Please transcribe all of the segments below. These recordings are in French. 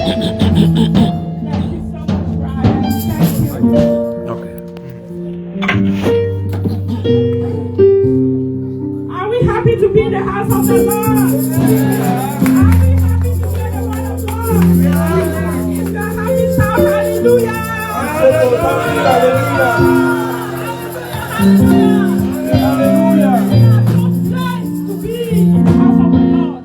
Are we happy to be in the house of the Lord? Are we happy to hear the word of God? If you are happy, shout hallelujah! Hallelujah! Blessed to be in the house of the Lord.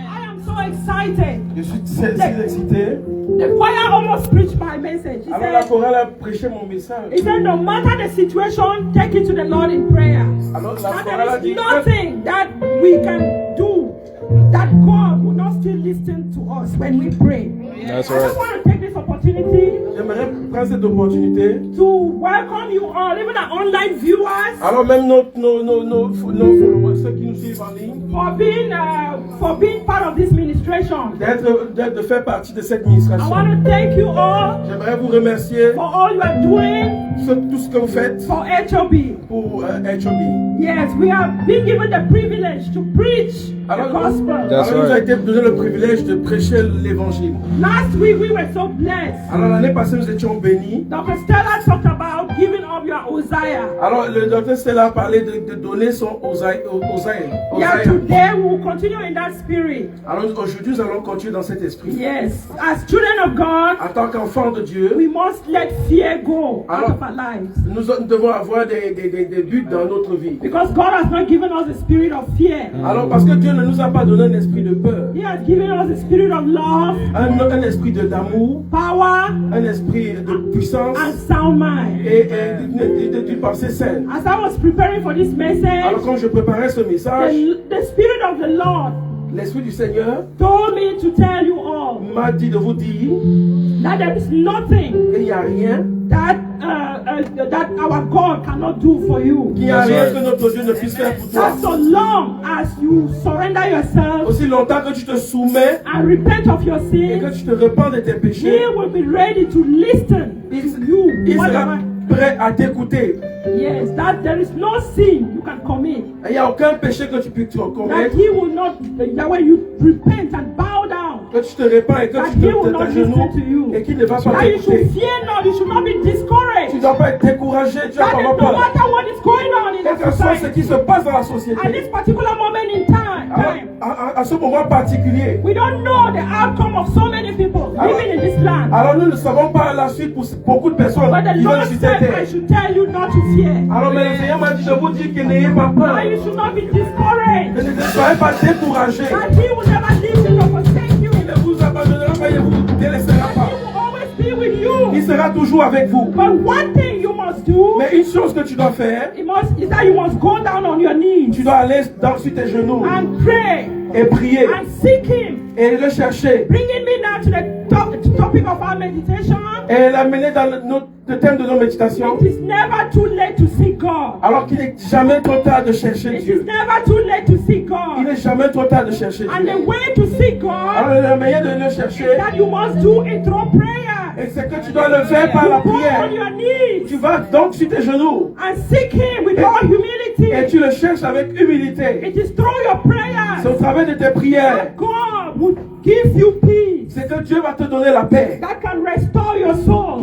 I am so excited. Je suis très excité. The choir almost preached my message. He Alors la said, chorale a prêché mon message. he said, no matter the situation, take it to the Lord in prayer. Alors la And chorale a there dit is nothing that we can do that God will not still listen to us when we pray. That's I just right. want to take this opportunity j'aimerais prendre cette opportunité. to welcome you all, even our online viewers, Alors même nos followers, ceux qui nous suivent en ligne, for being part of this ministration. de faire partie de cette I administration. want to thank you all J'aimerais vous remercier for all you are doing tout ce que vous faites for HOB. pour HOB. Yes, we have been given the privilege to preach the Alors, gospel. That's alors, il nous a right. été donné le privilège de prêcher l'évangile. Last week we were so blessed. Alors l'année passée, nous étions bénis. Dr. Stella talked about giving up your Uzziah. Alors le docteur Stella a parlé de donner son Osaïe. Yeah, today we will continue in that spirit. Alors aujourd'hui, nous allons continuer dans cet esprit. Yes, as children of God, En tant qu'enfants de Dieu, we must let fear go out Alors, of our lives. nous devons avoir des buts dans notre vie. Because God has not given us a spirit of fear. Alors parce que Dieu ne nous a pas donné un esprit de peur, He has given us a spirit of love, un esprit d'amour, power, un esprit de puissance and sound mind. et d'une pensée saine. As I was preparing for this message, Alors quand je préparais ce message, the spirit of the Lord l'esprit du Seigneur told me to tell you all m'a dit de vous dire that there is nothing qu'il n'y a rien, that our God cannot do for you. qu'il n'y a That's rien right. que notre Dieu ne puisse faire pour toi. That so long as you surrender yourself Aussi longtemps que tu te soumets and repent of your et que sins, tu te repens de tes péchés, He will be ready to listen to you. il sera Whatever. prêt à t'écouter. Yes, that there is no sin you can commit. Il n'y a aucun péché que tu puisses That commettre, He will not, that when you repent and bow down, que tu te repens et que that tu He will te not listen to t'agenouilles you. et qu'il ne va pas That you should t'écouter. fear not, you should not be Tu discouraged. ne dois pas être découragé, tu dois That pas is avoir no peur. matter what is going on in Quel the que soit ce society. qui se passe dans la At société, this particular moment in time, à ce moment particulier, we don't know the outcome of so many people living in this land. alors nous ne savons pas la suite pour beaucoup de personnes But the qui Lord veulent sur said, cette I terre. should tell you not to fear. Alors mais le Seigneur m'a dit de vous dire que n'ayez pas peur, And you should not be que discouraged. ne soyez pas découragés. That He will never leave you nor forsake you. Il ne vous abandonnera pas, il ne vous délaissera He pas. will always be with you. Il sera toujours avec vous. But one thing you must do Mais une chose que tu dois faire, is that you must go down on your knees tu dois aller sur tes genoux and pray et prier and seek Him. et le chercher Bringing me now to the topic of our meditation. et l'amener dans le thème de nos méditations. It is never too late to seek God. Alors qu'il n'est jamais trop tard de chercher It is Dieu. never too late to seek Il God. n'est jamais trop tard de chercher And the Dieu. way to seek God Alors le moyen de le is chercher, that you must do it through prayer. et c'est que tu dois le faire par la Go on prière. your knees Tu vas donc sur tes genoux and seek Him with all et humility. tu le cherches avec humilité. It is through your C'est au prayers travers de tes prières. that God will give you peace C'est que Dieu va te donner la paix that can restore your soul.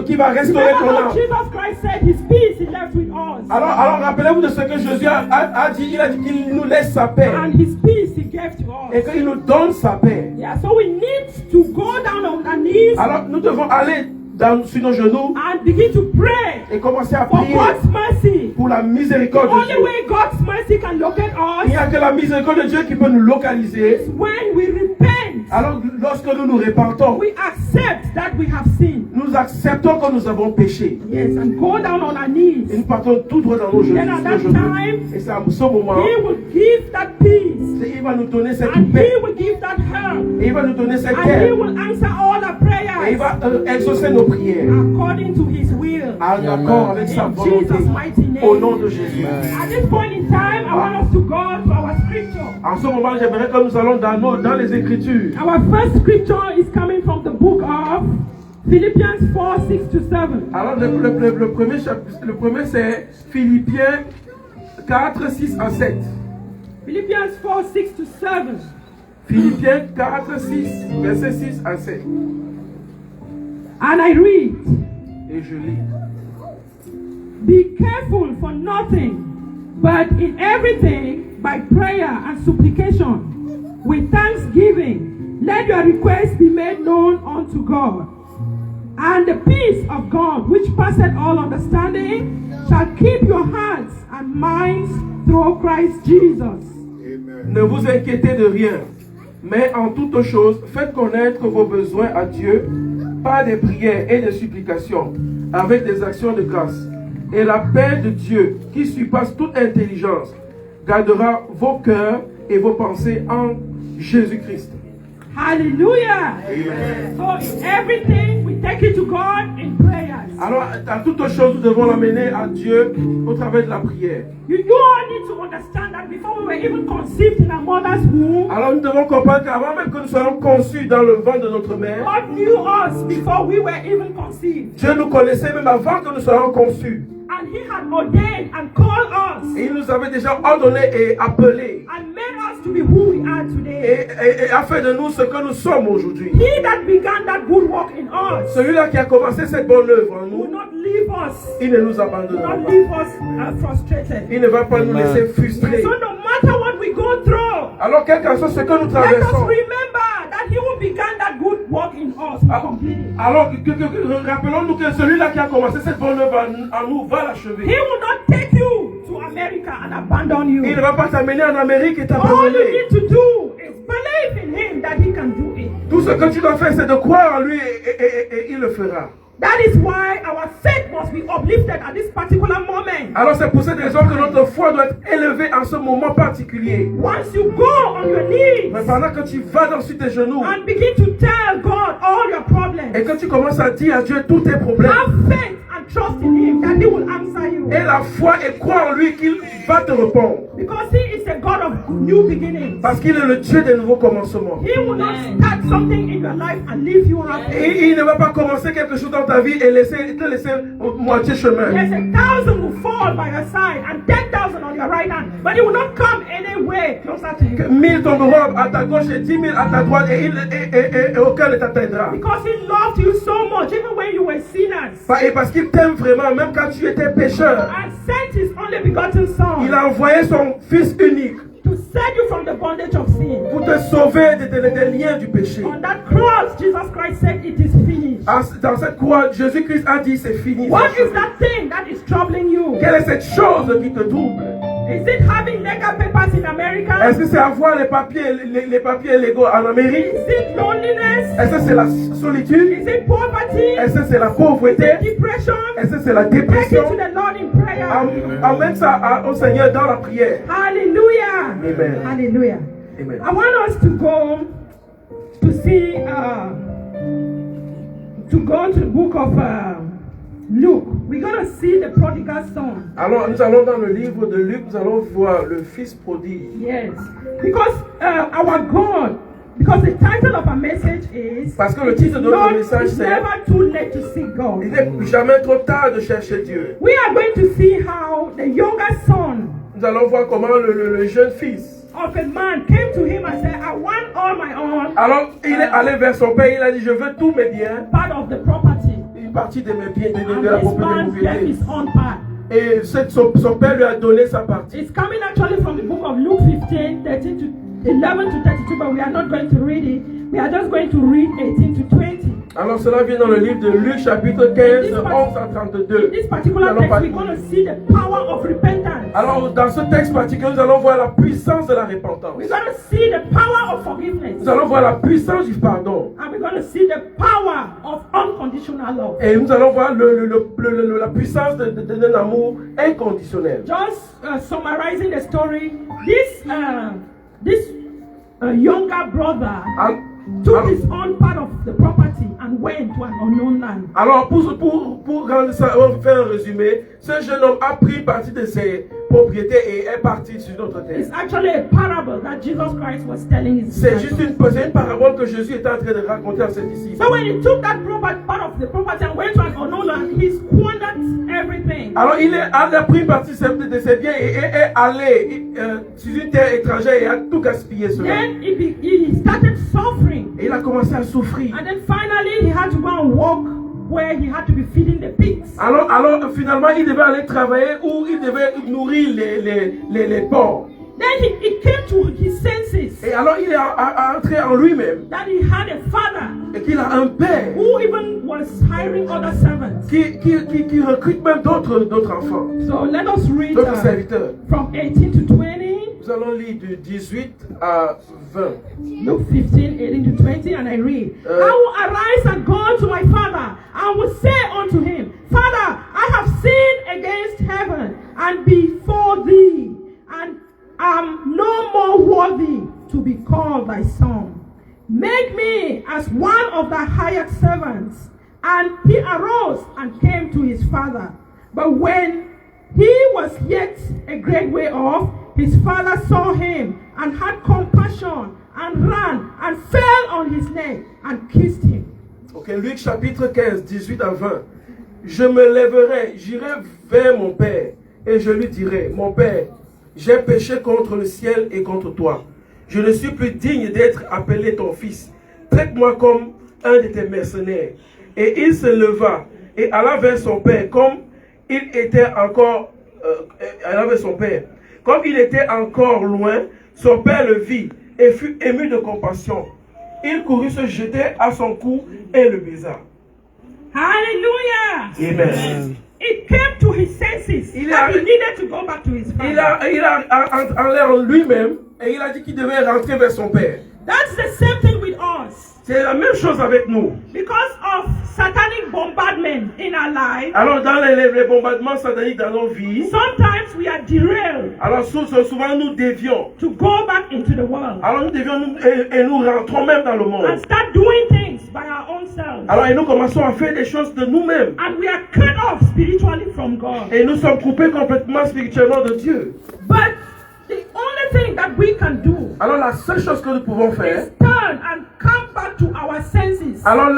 qui va restaurer Remember ton how âme. Jesus Christ said His peace He left with us. Alors rappelez-vous de ce que Jésus a dit. Il a dit qu'il nous laisse sa paix And His peace He gave to et us. qu'il nous donne sa paix. Yeah, so we need to go down on our knees Alors nous devons aller sur nos genoux and begin to pray et commencer à for prier God's mercy. pour la The miséricorde de only Dieu. way God's mercy can locate Il n'y us a que la miséricorde de Dieu qui peut nous localiser. is when we repent. Alors lorsque nous nous répentons, We accept that we have sinned. nous acceptons que nous avons péché. Yes, and go down on our Et knees. nous partons tout droit dans nos genoux. Then at that time, Et c'est à ce moment, He will give that peace. il va nous donner cette And paix. He will give that help. Et il va nous donner cette And He paix. will answer all our Et il prayers va exaucer nos prières. according to His will. En accord avec sa In volonté. Jesus' mighty name. Au nom de Jésus. At this point in time, I want us to go to our scripture. En ce moment, j'aimerais que nous allons dans les Écritures. Our first scripture is coming from the book of Philippians 4, 6 to 7. Alors le premier c'est Philippiens 4, 6 à 7. Philippians 4, 6 to 7. Philippiens 4, 6, verset 6 à 7. And I read, Et je lis. be careful for nothing, but in everything, by prayer and supplication, with thanksgiving, let your requests be made known unto God. And the peace of God, which passeth all understanding, shall keep your hearts and minds through Christ Jesus. Ne vous inquiétez de rien, mais en toutes choses, faites connaître vos besoins à Dieu par des prières et des supplications, avec des actions de grâce. Et la paix de Dieu, qui surpasse toute intelligence, gardera vos cœurs et vos pensées en Jésus-Christ. Hallelujah. Amen. So in everything, we take it to God in prayers. Alors, à toutes choses, nous devons l'amener à Dieu au travers de la prière. You all need to understand that before we were even conceived in our mother's womb, Alors, nous devons comprendre qu'avant même que nous soyons conçus dans le ventre de notre mère, God knew us before we were even conceived. Dieu nous connaissait même avant que nous soyons conçus. And He had ordained and called us Et il nous avait déjà ordonné et appelé and made us to be who we are today. et a fait de nous ce que nous sommes aujourd'hui. He that began that good work in us Celui-là qui a commencé cette bonne œuvre en will nous, not leave us, il ne nous will abandonnera not pas. leave us frustrated. Il ne va pas nous laisser frustrés. So no matter what we go through, Alors, quel que soit ce que nous let us traversons, remember that He who began that good work in us will complete it. alors rappelons-nous que celui-là qui a commencé cette bonne œuvre en nous va He l'achever. will not take you to America and abandon you. Il ne va pas t'amener en Amérique et All you t'abandonner. need to do is believe in Him that He can do it. Tout ce que tu dois faire, c'est de croire en lui et il le fera. That is why our faith must be uplifted at this particular moment. Alors c'est pour cette raison que notre foi doit être élevée en ce moment particulier. Once you go on your knees Mais pendant que tu vas dans sur tes genoux and begin to tell God all your problems, et que tu commences à dire à Dieu tous tes problèmes, have faith and trust in Him that He will answer you. et la foi et croire en lui qu'il va te répondre. Because He is a God of new beginnings. Parce qu'il est le Dieu des nouveaux commencements. He will not start something in your life and leave you halfway. Et il ne va pas commencer quelque chose dans ta vie et te laisser moitié chemin. There's 1,000 will fall by your side and 10,000 on your right hand, but He will not come anywhere closer to you. 1000 tomberont à ta gauche et 10 000 à ta droite et aucun ne t'atteindra. Because He loved you so much, even when you were sinners, Et parce qu'il t'aime vraiment, même quand tu étais pécheur, and sent His only begotten Son il a envoyé son Fils unique to set you from the bondage of sin. pour te sauver des liens du péché. On that cross, Jesus Christ said, "It is finished." Dans cette croix, Jésus-Christ a dit c'est fini. What c'est is achevé. that thing that is troubling you? Quelle est cette chose qui te trouble? Is it having legal papers in America? Est-ce que c'est avoir les papiers légaux en Amérique? Is it loneliness? Est-ce que c'est la solitude? Is it poverty? Est-ce que c'est la Is pauvreté? it depression? Est-ce que c'est la Take it dépression? to the Lord in prayer. Amène ça au Seigneur dans la prière. Hallelujah. Amen. Hallelujah. Amen. I want us to go to see, to go to the book of Luke. We're going to see the prodigal son. Alors, nous allons dans le livre de Luc, nous allons voir le fils prodigue. Yes. Because our God, because the title of our message is, Parce que le titre de notre message, it's c'est never too late to seek God. il n'est jamais trop tard de chercher Dieu. We are going to see how the younger son Nous allons voir comment le jeune fils. of a man came to him and said, I want all my own Alors, il est allé vers son père, il a dit, je veux tous mes biens, part of the property. une partie de mes biens, And de la this man gave propriété. his own part. Et son père lui a donné sa partie. It's coming actually from the book of Luke 15, 13 to 11 to 32, but we are not going to read it. We are just going to read 18 to 20. Alors cela vient dans le livre de Luc chapitre 15, 11 à 32. In this particular Nous allons text, we're going to see the power of repentance. Alors dans ce texte particulier, nous allons voir la puissance de la repentance. We're going to see the power of forgiveness. Nous allons voir la puissance du pardon. And we're going to see the power of unconditional love. Et nous allons voir la puissance d'un amour inconditionnel. Just summarizing the story, this younger brother took his own part of the property and went to an unknown land. Alors, pour rendre ça, faire un résumé, ce jeune homme a pris partie de ses propriétés et est parti sur notre It's terre. actually a parable that Jesus Christ was telling his C'est juste disciples. une parabole que Jésus était en train de raconter à ses disciples. So when he took that part of the property and went to an unknown land, he squandered everything. Alors il a pris une partie de ses biens et est allé sur une terre étrangère et a tout gaspillé cela. Then he started suffering. Et il a commencé à souffrir. And then finally he had to go and walk where he had to be feeding the pigs. Alors finalement il devait aller travailler où il devait nourrir les porcs. Then he came to his senses. Et alors il est entré en lui-même. That he had a father. Et qu'il a un père. Who even was hiring other servants. Qui recrute même d'autres enfants. So let us read D'autres serviteurs. From 18 to 20. Nous allons lire de 18 à 20. Luke 15, 18 to 20, and I read. I will arise and go to my father, and will say unto him, Father, I have sinned against heaven and before thee, and am no more worthy to be called thy son. Make me as one of thy hired servants. And he arose and came to his father. But when he was yet a great way off, his father saw him and had compassion and ran and fell on his neck and kissed him. Ok, Luc chapitre 15, 18 à 20. Je me lèverai, j'irai vers mon père et je lui dirai, mon père, j'ai péché contre le ciel et contre toi. Je ne suis plus digne d'être appelé ton fils. Traite-moi comme un de tes mercenaires. Et il se leva et alla vers son père comme il était encore Comme il était encore loin, son père le vit et fut ému de compassion. Il courut se jeter à son cou et le baisa. Hallelujah! Amen. It came to his senses that he needed to go back to his father. Il a enlevé en lui-même et il a dit qu'il devait rentrer vers son père. That's the same thing with us. C'est la même chose avec nous. Because of satanic bombardment in our lives. Alors dans les bombardements sataniques dans nos vies, sometimes we are derailed. Alors souvent nous dévions. To go back into the world. Alors nous dévions et nous rentrons même dans le monde. And start doing things by our own selves. Alors et nous commençons à faire des choses de nous-mêmes. And we are cut off spiritually from God. Et nous sommes coupés complètement spirituellement de Dieu. But the only thing that we can do. Alors la seule chose que nous pouvons faire. Is turn and come back to our senses. Alors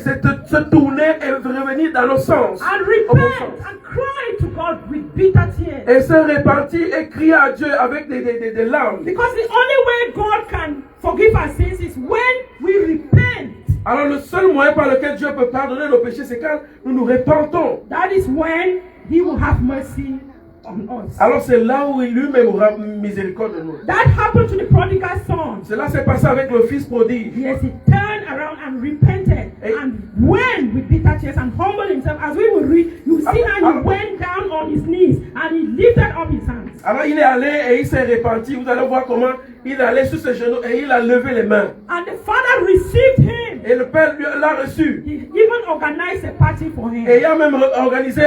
c'est se tourner et revenir dans nos sens. And repent and cry to God with bitter tears. Et se repentir et crier à Dieu avec des larmes. Because the only way God can forgive our sins is when we repent. Alors le seul moyen par lequel Dieu peut pardonner nos péchés, c'est quand nous nous repentons. That is when He will have mercy on us. Alors c'est là où lui-même aura miséricorde de nous. That happened to the prodigal son. Cela s'est passé avec le fils prodigue. Yes, he turned around and repented and went with bitter tears and humbled himself. As we will read, you see how he went down on his knees and he lifted up his hands. Alors il est allé et il s'est repenti. Vous allez voir comment il allait sur ses genoux et il a levé les mains. And the father received him. Et le père l'a reçu. He even organized a party for him. Et il a même organisé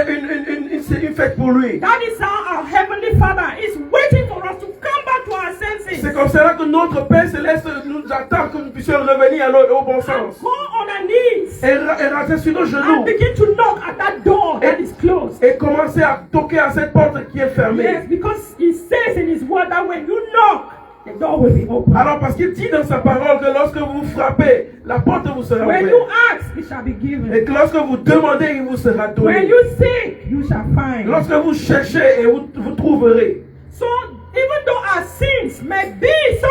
une fête pour lui. That is how our heavenly Father is waiting for us to come back to our senses. C'est comme cela que notre Père céleste nous attend que nous puissions revenir au bon sens. Go on our knees. Et rentrer sur nos genoux. And begin to knock at that door that is closed. Et commencer à toquer à cette porte qui est fermée. Yes, because He says in His word that when you knock, the door will be open. Alors parce qu'il dit dans sa parole que lorsque vous frappez, la porte vous sera ouverte. When you ask, it shall be given. Et que lorsque vous demandez, il vous sera donné. When you seek, you shall find. Lorsque vous cherchez, et vous trouverez. So even though our sins may be so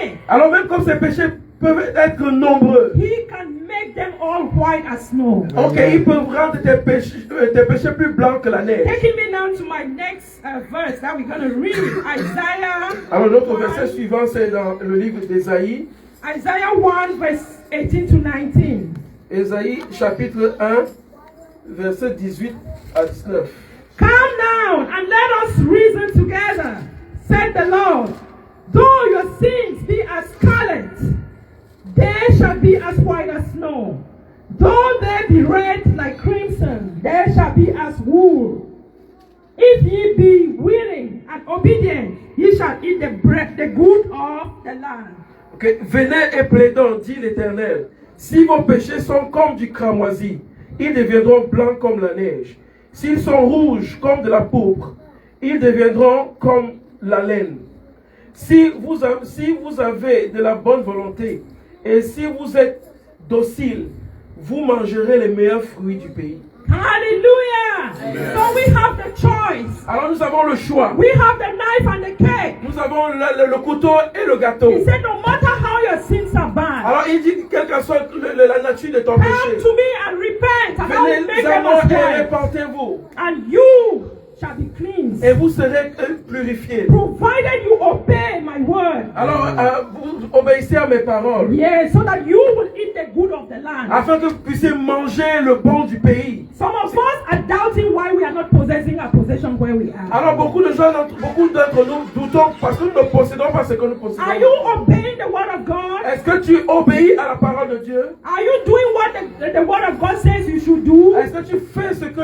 many, alors même comme ces péchés peuvent être nombreux, He can make them all white as snow. Ok, il peut rendre tes péchés plus blancs que la neige. Taking me down to my next verse that we're going to read, Isaiah. Alors notre verset suivant, c'est dans le livre d'Ésaïe. Isaiah 1 verse 18 to 19. Ésaïe chapitre 1 verset 18 à 19. Come down and let us reason together, said the Lord. Though your sins be as scarlet, they shall be as white as snow. Though they be red like crimson, they shall be as wool. If ye be willing and obedient, ye shall eat the bread, the good of the land. Okay. Venez et plaidons, dit l'Éternel. Si vos péchés sont comme du cramoisi, ils deviendront blancs comme la neige. S'ils sont rouges comme de la pourpre, ils deviendront comme la laine. Si vous avez de la bonne volonté et si vous êtes docile, vous mangerez les meilleurs fruits du pays. Hallelujah. So we have the choice. Alors nous avons le choix. We have the knife and the cake. Nous avons le couteau et le gâteau. He said, no matter how your sins are bad, Alors il dit, quelle que soit la nature de ton come péché, to me and repent, and I will make venez à them moi as et white, répentez-vous, and you shall be cleansed, et vous serez purifiés. provided you obey my word. Alors vous obéissez à mes paroles, Yes, so that you will eat the good of the land. afin que vous puissiez manger le bon du pays. Some of us are doubting why we are not possessing our possession where we are. Alors beaucoup d'entre nous doutons parce que nous ne possédons pas ce que nous possédons. Are you obeying the word of God? Est-ce que tu obéis à la parole de Dieu? Are you doing what the word of God says you should do? Est-ce que tu fais ce que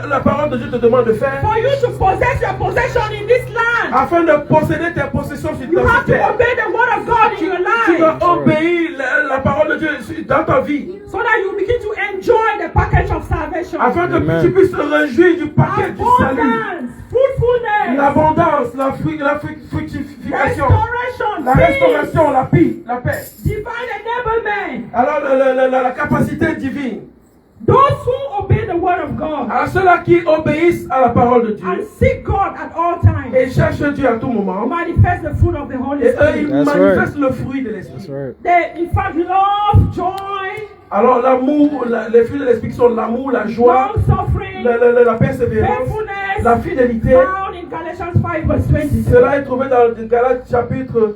la parole de Dieu te demande de faire? For you to possess your possession in this land, Afin de posséder tes possessions sur you ta have to terre. obey the word of God in your Tu dois life, obéir la parole de Dieu dans ta vie. so that you begin to enjoy the package of salvation. Afin que tu puisses te réjouir du paquet du salut. Abundance, fruitfulness, L'abondance, la fructification, restoration, la restauration, la paix. divine enablement. Alors la capacité divine. Those who obey the word of God Alors ceux-là qui obéissent à la parole de and Dieu seek God at all times et cherchent Dieu à tout moment, manifest the fruit of the Holy et eux ils Spirit. That's manifestent le fruit de l'esprit. That's right. They, in fact, love, joy, Alors l'amour, les fruits de l'esprit sont l'amour, la joie, long suffering, la persévérance, faithfulness, la fidélité. found in Galatians 5 verse 20. Cela est trouvé dans le Galates chapitre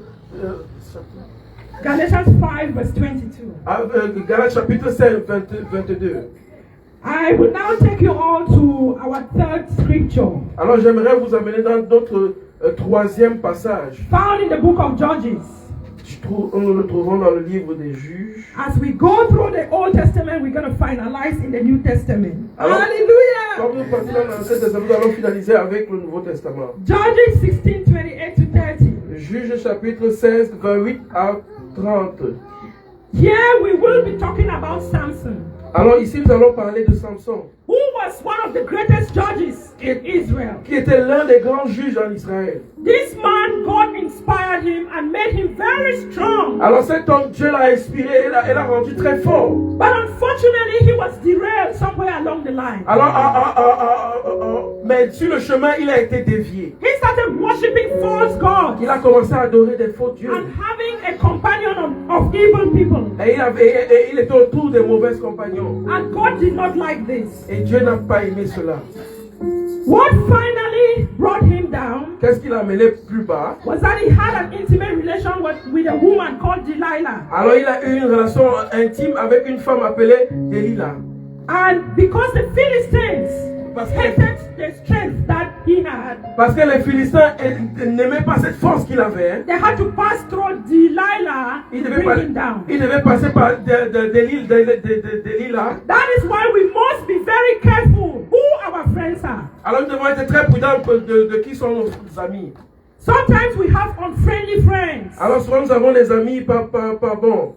Galatians 5 verse 22. Galates chapitre 5, 22. I will now take you all to our third scripture, Alors j'aimerais vous amener dans notre troisième passage. found in the book of Judges. Nous le trouvons dans le livre des Juges. As we go through the Old Testament, we're going to finalize in the New Testament. Alors, Hallelujah! Comme nous partons dans l'Ancien Testament, nous allons finaliser avec le Nouveau Testament. Judges 16, 28 to 30. Juges chapitre 16, 28 à 30. Here we will be talking about Samson, Alors ici nous allons parler de Samson, who was one of the greatest judges in Israel. qui était l'un des grands juges en Israël. This man, God inspired him and made him very strong. Alors cet homme, Dieu l'a inspiré et l'a rendu très fort. But unfortunately, he was derailed somewhere along the line. Alors, mais sur le chemin, il a été dévié. He started worshiping false gods Il a commencé à adorer des faux dieux. and having a companion of evil people. Et il était autour des mauvais compagnons. And God did not like this. Et Dieu n'a pas aimé cela. What finally brought him down Qu'est-ce qui l'a mené plus bas? was that he had an intimate relation with a woman called Delilah. Alors il a eu une relation intime avec une femme appelée Delilah. And because the Philistines Parce que, hated the strength that he had, parce que les Philistins n'aimaient pas cette force qu'il avait. they had to pass through Delilah Il to devait, bring him down. il devait passer par Delilah. That is why we must be very careful who our friends are. Alors nous devons être très prudents de qui sont nos amis. Sometimes we have unfriendly friends. Alors souvent nous avons des amis pas bons.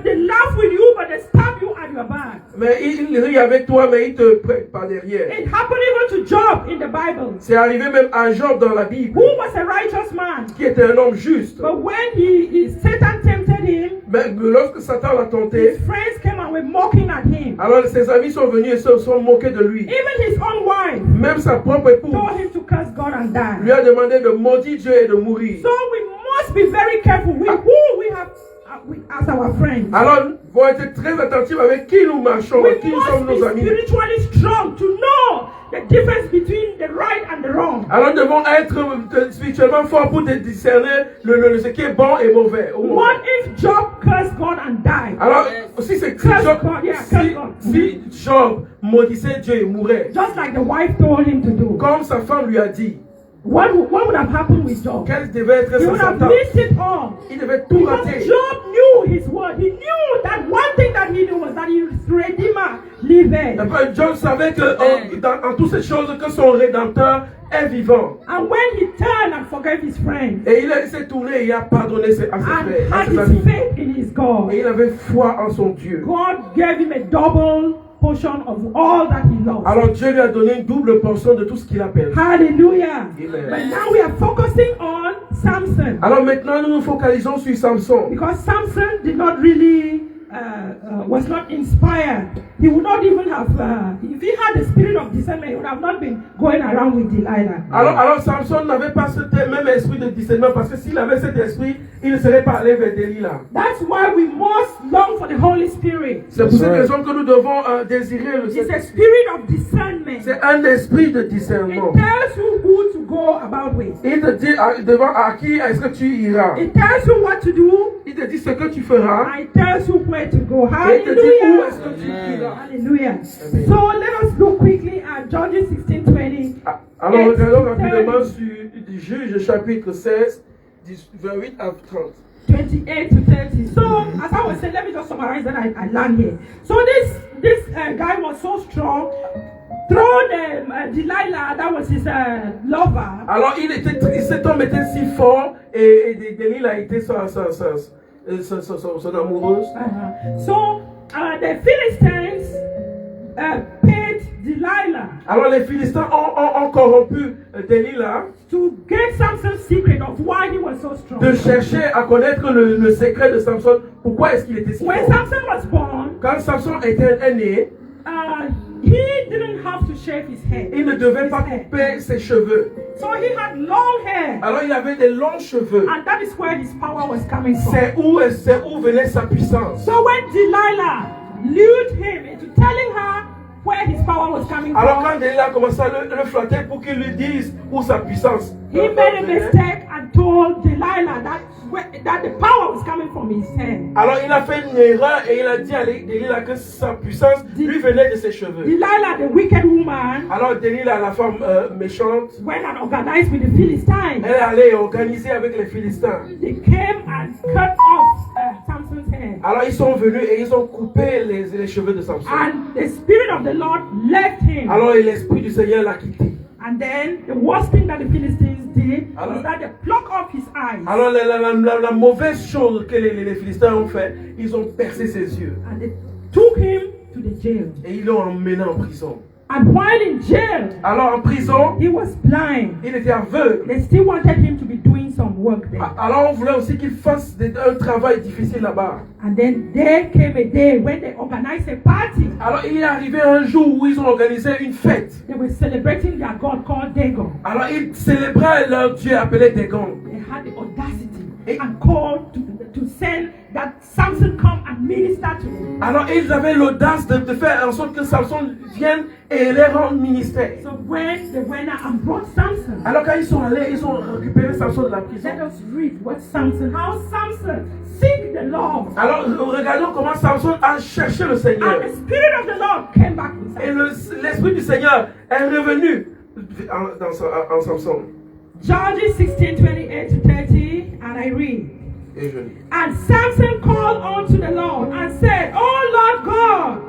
They laugh with you, but they stab you at your back. Mais ils rient avec toi, mais ils te prennent par derrière. It happened even to Job in the Bible, C'est arrivé même à Job dans la Bible, who was a righteous man. qui était un homme juste. But when Satan tempted him, Mais lorsque Satan l'a tenté, his friends came and were mocking at him. alors ses amis sont venus et se sont moqués de lui. Even his own wife Même sa propre épouse told him to curse God and die. lui a demandé de maudire Dieu et de mourir. So we must be very careful with who we have as our friends. Alors, nous devons être très attentifs avec qui nous marchons, We qui sont must be nos amis. spiritually strong to know the difference between the right and the wrong. Alors, nous devons être spirituellement forts pour discerner ce qui est bon et mauvais. What if Job cursed God and died? Alors, si Job maudissait Dieu et mourait, Just like the wife told him to do. comme sa femme lui a dit, What would have happened with Job? quelle devait être He sa would have sentence? missed it all. Il devait tout Because rater. Job knew his word. He knew that one thing that he knew was that his Redeemer liveth. Job savait que en toutes ces choses que son Rédempteur est vivant. And when he turned and forgave his friends Et il s'est tourné et il a pardonné à ses frères, and à had ses his amis. faith in his God, Et il avait foi en son Dieu. God gave him a double portion of all that he lost. Alors Dieu lui a donné une double portion de tout ce qu'il a perdu. Hallelujah. Amen. But now we are focusing on Samson. Alors maintenant nous nous focalisons sur Samson. Because Samson did not really was not inspired he would not even have, if he had the spirit of discernment, he would have not been going around with Delilah. Alors Samson n'avait pas ce même esprit de discernement, parce que s'il avait cet esprit, il ne serait pas allé vers Delilah. That's why we must long for the Holy Spirit. C'est pour cette raison que nous devons désirer le It's a Saint-Esprit. spirit of discernment. C'est un esprit de It discernement. tells you who to go about with. Il te dit devant à qui est-ce que tu iras. It tells you what to do. Il te dit ce que tu feras. And it tells you where to go. Et il te dit où est-ce Hallelujah. que tu iras. Hallelujah. So let us look quickly at Judges 16:20. Alors regardons rapidement sur Juge chapitre 16, 28 à 30. 28 to 30. So, as I was saying, let me just summarize that I land here. So, this guy was so strong. Thrown Delilah, that was his lover. Alors cet homme était si fort et Delilah était son amoureuse. So, the Philistines paid Delilah. Alors les Philistins ont corrompu Delilah To get Samson's secret of why he was so strong. de chercher à connaître le secret de Samson. Pourquoi est-ce qu'il était si When fort? Samson was born, Quand Samson était né, he didn't have to shave his head. il ne devait pas couper ses cheveux. So he had long hair. Alors il avait des longs cheveux. And that is where his power was coming from. C'est où venait sa puissance. So when Delilah lured him into telling her where his power was coming Alors from, quand Delilah commença à le flatter pour qu'il lui dise où sa puissance he made a mistake and told Delilah that the power was coming from his head. Alors il a fait une erreur et il a dit à Delilah que sa puissance lui venait de ses cheveux. Delilah, the wicked woman, Alors Delilah, la femme méchante, went and organized with the Philistines. elle allait organiser avec les Philistins. They came and cut off Samson's hair. Alors ils sont venus et ils ont coupé les cheveux de Samson. And the spirit of the Lord left him. Alors l'esprit du Seigneur l'a quitté. And then the worst thing that the Philistines did was that they plucked off his eyes. Alors la mauvaise chose que les Philistins ont fait, ils ont percé ses yeux. And they took him to the jail. Et ils l'ont emmené en prison. And while in jail, Alors en prison, he was blind. il était aveugle. They still wanted him to be doing some work there. Alors on voulait aussi qu'il fasse un travail difficile là-bas. And then there came a day when they organized a party. Alors il est arrivé un jour où ils ont organisé une fête. They were celebrating their God called Dagon. Alors ils célébraient leur Dieu appelé Dagon. They had the audacity and called to send that Samson come and minister to them. Alors ils avaient l'audace de faire en sorte que Samson vienne et les rende ministère. So when they went out and brought Samson, Alors quand ils sont allés, ils ont récupéré Samson de la prison. let us read how Samson seek the Lord. Alors regardons comment Samson a cherché le Seigneur. And the spirit of the Lord came back with Et Samson. l'esprit du Seigneur est revenu en Samson. Judges 16:28 to 30, and I read. Et je lis. And Samson called unto the Lord and said, O Lord God,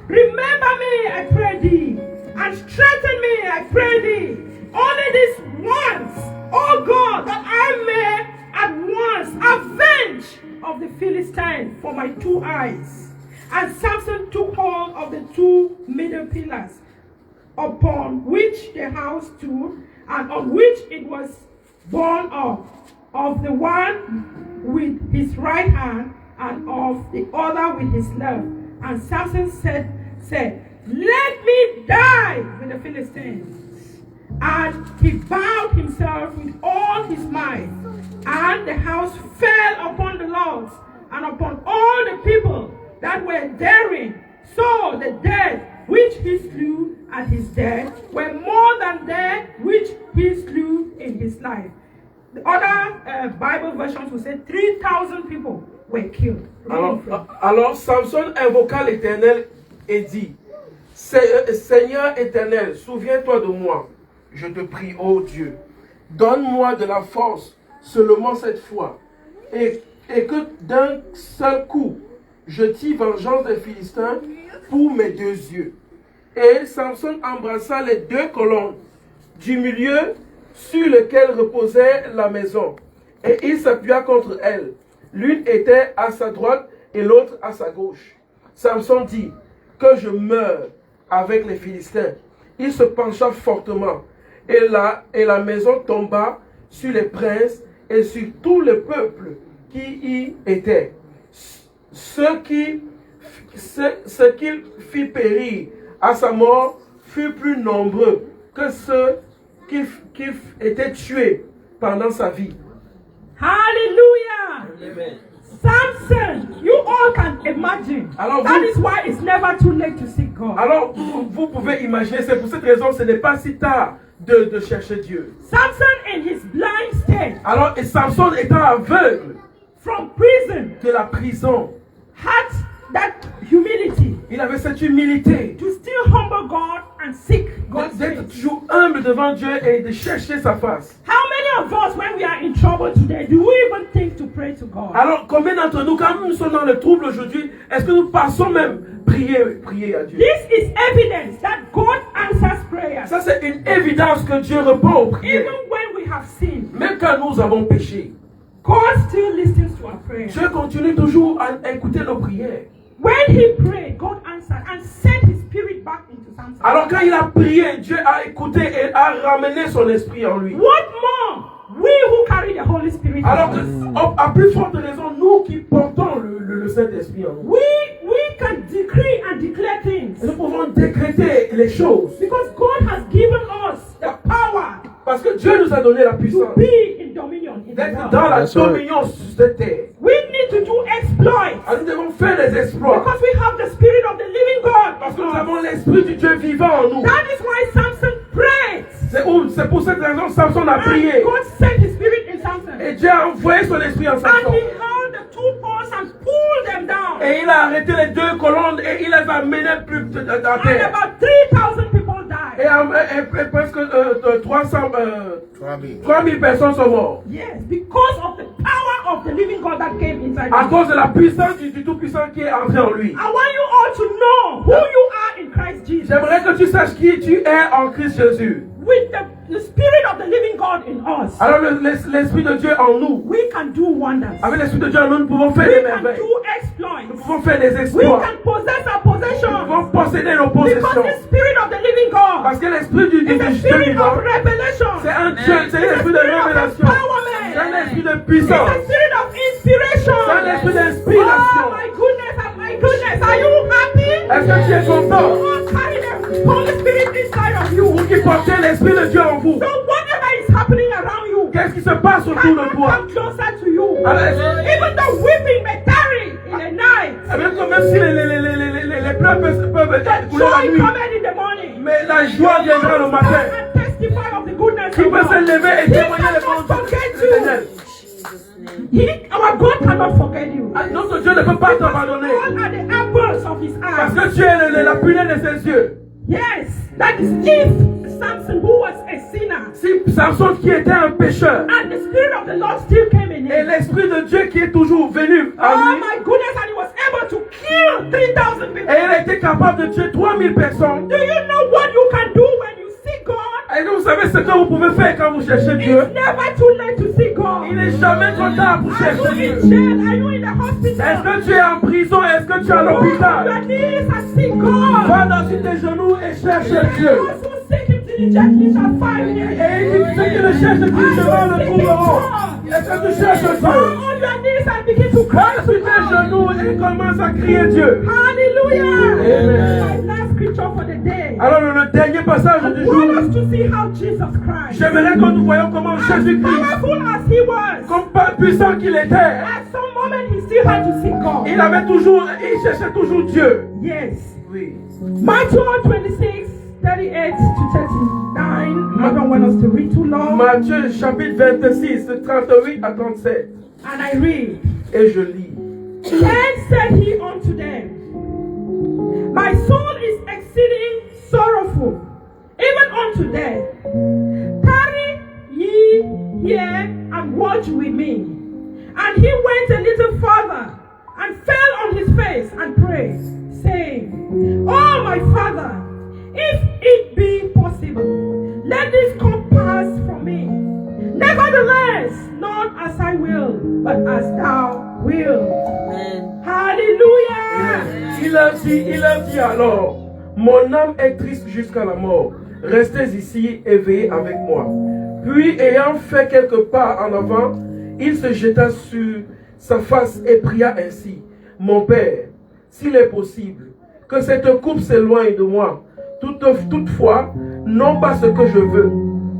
remember me, I pray thee, and strengthen me, I pray thee, only this once, O God, that I may at once avenge of the Philistine for my two eyes. And Samson took hold of the two middle pillars, upon which the house stood, and on which it was borne of the one with his right hand, and of the other with his left. And Samson said, Let me die with the Philistines. And he bowed himself with all his might, and the house fell upon the lords and upon all the people that were therein. So the dead which he slew at his death were more than they which he slew in his life. The other Bible versions will say 3,000 people were killed. Alors Samson invoqua l'Éternel et dit, Seigneur éternel, souviens-toi de moi. Je te prie, ô Dieu, donne-moi de la force seulement cette fois, et que d'un seul coup, je tire vengeance des Philistins pour mes deux yeux. Et Samson embrassa les deux colonnes du milieu sur lesquelles reposait la maison, et il s'appuya contre elles. L'une était à sa droite et l'autre à sa gauche. Samson dit, que je meure avec les Philistins. Il se pencha fortement, et la maison tomba sur les princes et sur tout le peuple qui y était. Ceux qui ce qu'il fit périr à sa mort fut plus nombreux que ceux qui étaient tués pendant sa vie. Hallelujah. Amen. Samson, you all can imagine. Alors, That is why it's never too late to seek God. Alors, vous pouvez imaginer, c'est pour cette raison, ce n'est pas si tard de chercher Dieu. Samson in his blind state Alors, et Samson étant aveugle from prison de la prison, had that humility il avait cette humilité to still humble God and seek God's d'être face. toujours humble devant Dieu et de chercher sa face. How many of us, when we are in trouble today, do we even think to pray to God? Alors, combien d'entre nous, quand nous sommes dans le trouble aujourd'hui, est-ce que nous passons même prier à Dieu? This is evidence that God answers prayers. Ça, c'est une évidence que Dieu répond aux prières. Even when we have sinned, Même quand nous avons péché, God still listens to our prayers. Dieu continue toujours à écouter nos prières. When he prayed, God answered and sent his spirit back into Samson. Alors quand il a prié, Dieu a écouté et a ramené son esprit en lui. What more? We who carry the Holy Spirit. Alors que, à plus forte raison, nous qui portons le Saint-Esprit en nous, we can decree and declare things. nous pouvons décréter les choses. Because God has given us the power Parce que Dieu nous a donné la to puissance be in dominion in the d'être world. dans la That's right. dominion sur cette terre. We need to do exploits. Alors nous devons faire des exploits. Because we have the spirit of the living God. Parce que nous avons l'esprit du Dieu vivant en nous. That is why Samson prayed. C'est pour cette raison que Samson a And prié. God sent his spirit in Samson. Et Dieu a envoyé son esprit en And Samson. he held the two poles and pulled them down. Et il a arrêté les deux colonnes et il les a menées plus à And terre. about 3,000 people died. Et presque 3000. 3000 personnes sont mortes. Yes, because of the power of the living God that came inside À him. cause de la puissance du Tout-Puissant qui est entré en lui. I want you all to know who you are in Christ Jesus. J'aimerais que tu saches qui tu es en Christ Jésus. With the spirit of the living God in us, Alors l'Esprit de Dieu en nous. we can do wonders. Avec l'Esprit de Dieu en nous, nous pouvons faire We des can merveilles. do Nous exploits. pouvons faire des We exploits. can possess our Nous possessions. pouvons posséder nos Because possessions. the spirit of the living God Parce que l'Esprit du is Dieu the Dieu spirit vivant, of revelation. c'est un Dieu, c'est un esprit de révélation. C'est un esprit de It's puissance. a spirit of inspiration. C'est un esprit Oh d'inspiration. my goodness, oh my goodness. Are you happy? Est-ce que tu es content? You carry the Holy Spirit inside of you. Vous qui portez l'Esprit de Dieu en vous. So whatever is happening around you Qu'est-ce qui se passe autour de cannot toi? come closer to you. Alors, Even though weeping may tarry in the night, même si les pleurs peuvent couler la joy nuit, cometh in the morning. mais la joie viendra le matin. And testify of the goodness Tu of peux se God. lever et He témoigner les cannot bontés forget de l'Éternel. you. Our God cannot forget you. Notre Dieu ne peut pas Because t'abandonner. all are the apples of his Parce eyes. que tu es la pupille de ses yeux. Yes, that is if Samson, who was a sinner, Si Samson qui était un pécheur, and the Spirit of the Lord still came in et him. l'Esprit de Dieu qui est toujours venu à Oh lui, my goodness, and he was able to kill 3,000 people. et il a été capable de tuer 3000 personnes. Do you know what you can do when you see God? Et vous savez ce que vous pouvez faire quand vous cherchez Dieu? It's never too late to see God. Il n'est jamais trop tard pour Are chercher you Dieu. in jail? Are you in the Est-ce hospital? que tu es en prison? Est-ce que tu es à Go on l'hôpital? your knees and see God. Va dans sur tes genoux et cherche Dieu. Those who seek Him diligently shall find Him. Et il dit, ceux qui le cherchent diligemment le trouveront. Est-ce que tu cherches Go Dieu? on your knees and begin to cry Va sur to tes God. genoux et commence à crier Dieu. Hallelujah. Amen. My last scripture for the day. Alors le dernier passage I du want jour, us to see how Jesus Christ, j'aimerais que nous voyions comment as Jésus-Christ, powerful as He was, comme pas puissant qu'il était, at some moment He still had to seek God. il cherchait toujours Dieu. Yes. Oui. Matthew 26, 38 to 39. I don't want us to read too long. Matthieu chapitre 26, de 38 à 37. And I read. Et je lis. Then said he unto them, My soul is exceeding sorrowful, even unto death. Tarry ye here and watch with me. And he went a little further and fell on his face and prayed, saying, Oh my Father, if it be possible, let this cup pass from me. Nevertheless, not as I will, but as thou wilt. Hallelujah. Il a dit alors, mon âme est triste jusqu'à la mort. Restez ici et veillez avec moi. Puis, ayant fait quelques pas en avant, il se jeta sur sa face et pria ainsi. Mon Père, s'il est possible, que cette coupe s'éloigne de moi. Toutefois, non pas ce que je veux,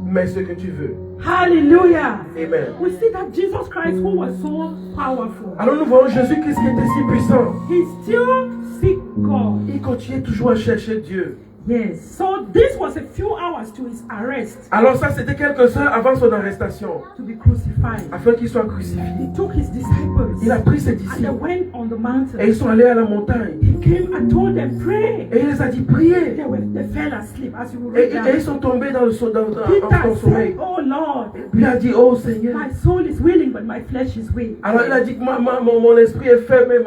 mais ce que tu veux. Hallelujah. Amen. We see that Jesus Christ, who was so powerful, Alors nous voyons Jésus-Christ qui était si puissant. he still seek God. Il continuait toujours à chercher Dieu. Yes. So this was a few hours to his arrest, Alors ça, c'était quelques heures avant son arrestation, to be crucified. afin qu'il soit crucifié. He took his disciples Il a pris ses and they disciples went on the et mountain. ils sont allés à la montagne. He came and told them, pray. Et il les a dit prier. They fell asleep, as you will Et, read et ils down. sont tombés dans le dans Peter sommeil. said, oh Lord, Puis il a dit, oh Seigneur. my soul is willing, but my flesh is weak. Alors il a dit que mon esprit est faible, mais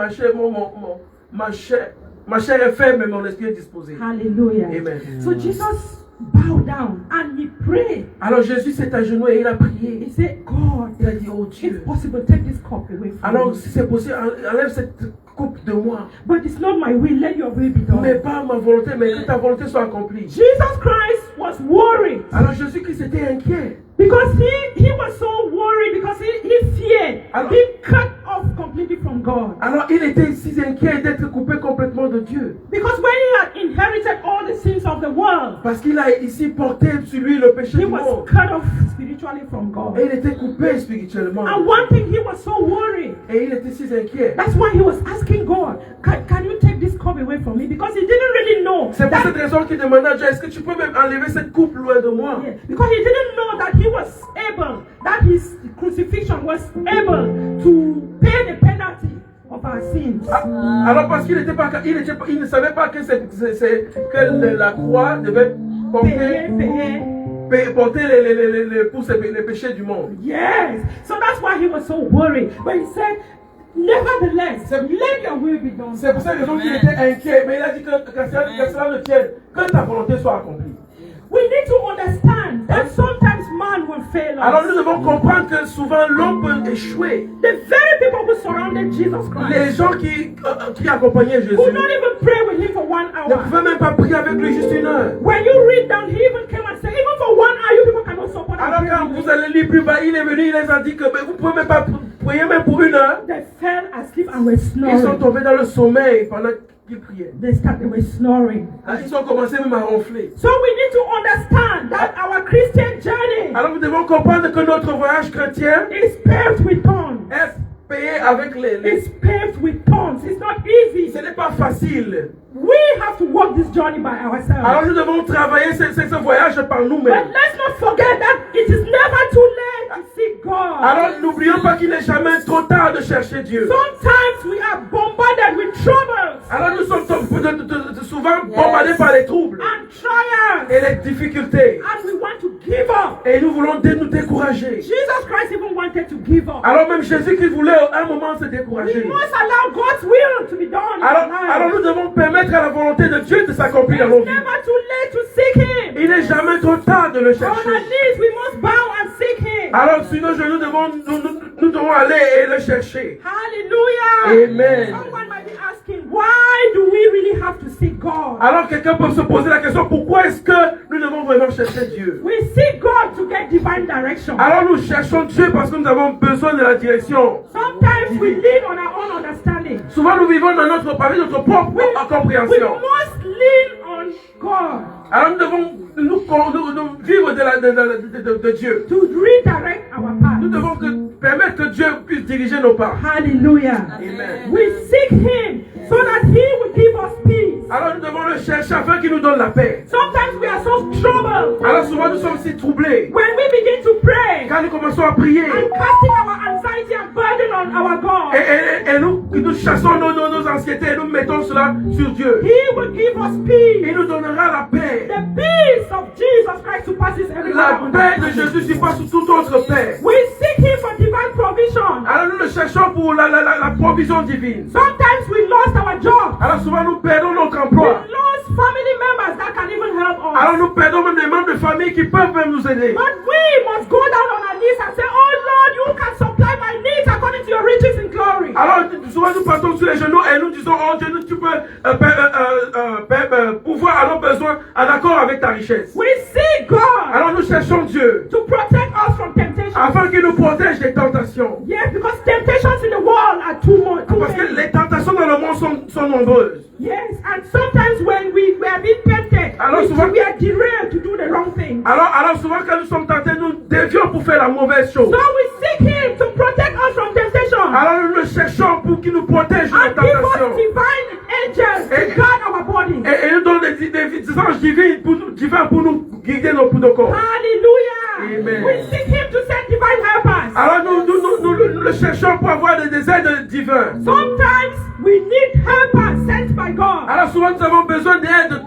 ma chair est faible, mais mon esprit est disposé. Hallelujah. Amen. So Jesus bowed down and he prayed. Alors Jésus s'est agenouillé et il a prié. He said, God, Il a dit, oh if Dieu. possible, take this cup away from Alors me. si c'est possible, enlève cette coupe de moi. But it's not my will, let your will be Mais done. pas ma volonté, mais que ta volonté soit accomplie. Jesus Christ was worried Alors Jésus-Christ était inquiet. because he was so worried because he feared being cut off completely from God. Alors il était si inquiet d'être coupé complètement de Dieu. Because when he had inherited all the sins of the world, Parce qu'il a ici porté sur lui le péché he du was monde. cut off spiritually from Et God. il était coupé spirituellement. And one thing, he was so worried. Et il était si inquiet. That's why he was asking God, can you take this cup away from me? Because he didn't really know. C'est pour that- cette raison qu'il demandait à Dieu, est-ce que tu peux même enlever cette coupe loin de moi? Yeah, because he didn't know that he was able, that his crucifixion was able to pay the penalty of our sins. Alors parce qu'il il ne savait pas que, que la croix devait porter les péchés du monde. Yes. So that's why he was so worried. But he said, nevertheless, let your will be done. C'est pour cette raison qu'il était inquiet, mais il a dit que cela ne tienne, que ta volonté soit accomplie. We need to understand that sometimes man will fail Alors us. nous devons comprendre que souvent l'homme peut échouer. The very people who surrounded Jesus Christ Les gens qui accompagnaient Jésus could not even pray with him for 1 ne hour. pouvaient même pas prier avec lui juste une heure. When you read down, he even came and said, even for 1 hour, you people cannot support us. Alors quand vous allez lire plus bas, il est venu, il les a dit que vous ne pouvez même pas prier même pour une heure. They fell asleep and were Ils sont snoring. tombés dans le sommeil pendant qu'ils priaient. They were snoring. Ils ont commencé même à ronfler. So we need to understand that our Christian journey Alors nous devons comprendre que notre voyage chrétien is paved with thorns. est payé avec It's paved with thorns. It's not easy. Ce n'est pas facile. We have to walk this journey by ourselves. Alors nous devons travailler ce voyage par But nous-mêmes. let's not forget that it is never too late to seek God. Alors n'oublions pas qu'il n'est jamais trop tard de chercher Dieu. Sometimes we are bombarded with troubles Alors nous sommes souvent bombardés par les troubles and trials, et les difficultés. and we want to give up. Et nous voulons nous décourager. Jesus Christ even wanted to give up. Alors même Jésus qui voulait à un moment se We décourager. must allow God's will to be done in our Alors lives. nous devons permettre à la volonté de Dieu de s'accomplir dans It's nos vies. never too late to seek Him. Il n'est jamais trop tard de le On our chercher. knees, we must bow and seek Him. Alors sur nos genoux, nous devons aller et le chercher. Hallelujah. Amen. Someone might be asking, why do we really have to seek God? Alors quelqu'un peut se poser la question, pourquoi est-ce que nous devons vraiment chercher Dieu? We seek God to get divine direction. Alors nous cherchons Dieu parce que nous avons besoin de la direction. Sometimes we live on our own understanding. Souvent nous vivons dans notre propre We compréhension. must lean on God Alors nous devons nous vivre de Dieu. to redirect our Nous path. devons permettre que Dieu puisse diriger nos pas. Hallelujah. Amen. We seek Him so that He will give us peace. Alors nous devons le chercher afin qu'il nous donne la paix. Sometimes we are so troubled. Alors souvent nous sommes si troublés. When we begin to pray Quand nous commençons à prier and casting our anxiety and burden on our God, et nous chassons nos anxiétés et nous mettons cela sur Dieu. He will give us Il peace. nous donnera la paix. The peace of Jesus Christ surpasses every La other paix de understanding. Jésus surpasse toute autre paix. We seek Him for divine provision. Alors nous le cherchons pour la provision divine. Sometimes we lost our job. Alors souvent nous perdons notre We emploi. lost family members that can even help us. Alors nous perdons même des membres de famille qui peuvent même nous aider. But we must go down on our knees and say, oh Lord, you can supply my needs according to your riches in glory. Alors souvent nous partons sur les genoux et nous disons, oh Dieu, tu peux pouvoir à nos besoins en accord avec ta richesse. We seek God Alors nous cherchons Dieu to protect us from temptation. afin qu'il nous protège des tentations. Yes, because temptations in the world are too much. Parce que les tentations dans le monde sont nombreuses. Yes, and sometimes when we are being tempted, Alors, souvent- we are derailed to do the wrong thing. Alors souvent quand nous sommes tentés, nous dévions pour faire la mauvaise chose. So we seek Him to protect us from temptation Alors nous le cherchons pour qu'il nous protège de la and give us tentation. divine angels to guard our body. Et nous donne des anges divins pour nous guider nos corps. Hallelujah. Amen. We seek Him to send divine helpers. Alors nous le cherchons pour avoir des aides divines. Sometimes we need helpers sent by God. Alors souvent nous avons besoin d'aide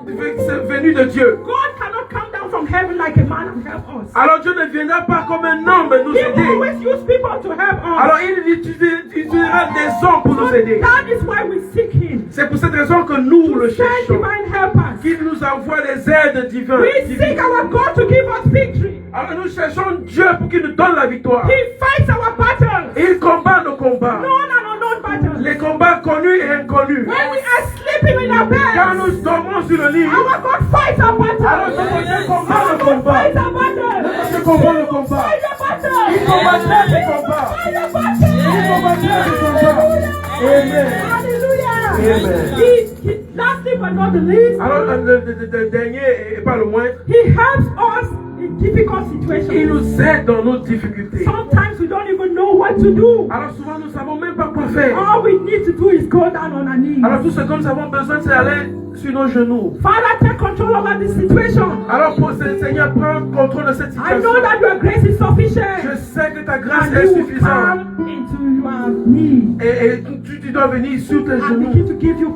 venue de Dieu. God cannot come down from heaven like a man and help us. Alors Dieu ne viendra pas comme un homme nous He aider. always use people to help us. Alors il utilisera des hommes pour So nous aider. that is why we seek Him. C'est pour cette raison que nous le To send cherchons. divine helpers. Qu'il nous envoie des aides divines. We seek our God to give us victory. Alors nous cherchons Dieu pour qu'il nous donne la victoire. He fights our battles. Il combat nos combats. Known and unknown battles. Les combats connus et inconnus. When we are sleeping in our Quand bed, nous dormons sur le lit, our God fights our battles. alors Dieu combat Our le God combat. fights our battles. Dieu combat le combat. Fight the battles. Il combattra les combats. Fight the battles. Il combattra les combats. Amen. Hallelujah. Amen. Lastly but not the least, Alors le dernier et pas le moins, He helps us in difficult il situations. nous aide dans nos difficultés. Sometimes we don't even know what to do. Alors souvent nous ne savons même pas quoi faire. All we need to do is go down on our knees. Alors tout ce que nous avons besoin c'est aller sur nos genoux. Father, take control over this situation. Alors pour ce Seigneur, prends contrôle de cette I situation. know that your grace is sufficient. Je sais que ta grâce And est you will suffisante. come into your knees Et tu dois venir sur tes and genoux begin to give you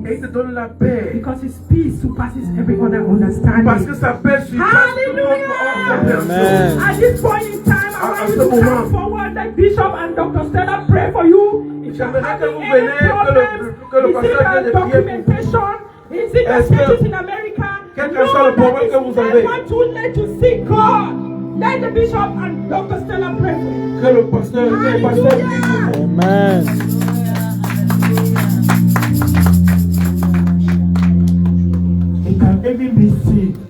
et il peace. te donne la paix. Because His peace surpasses every other Parce understanding. que sa paix surpasse toute autre compréhension. At this point in time, I want you to come forward like Bishop and Dr. Stella pray for you. If you're J'aimerais que having vous any venez, que le problem, is it pasteur a vienne de prier pour vous. documentation? Is it a Est-ce que- status in America? Quel que soit le problème que vous avez. It's never too late to seek God. Let the Bishop and Dr. Stella pray for you. Que le pasteur prie pour vous. Hallelujah. Amen. It can even be seen